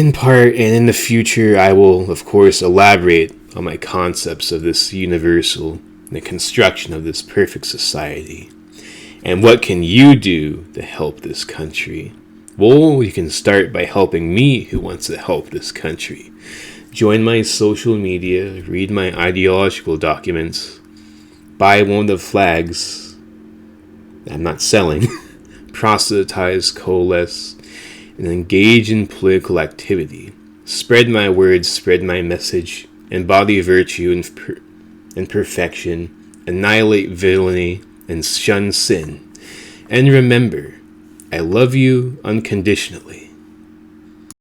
In part, and in the future, I will, of course, elaborate on my concepts of this universal and the construction of this perfect society. And what can you do to help this country? Well, you can start by helping me who wants to help this country. Join my social media, read my ideological documents, buy one of the flags I'm not selling, proselytize, coalesce, and engage in political activity. Spread my words, spread my message, embody virtue and perfection, annihilate villainy, and shun sin. And remember, I love you unconditionally.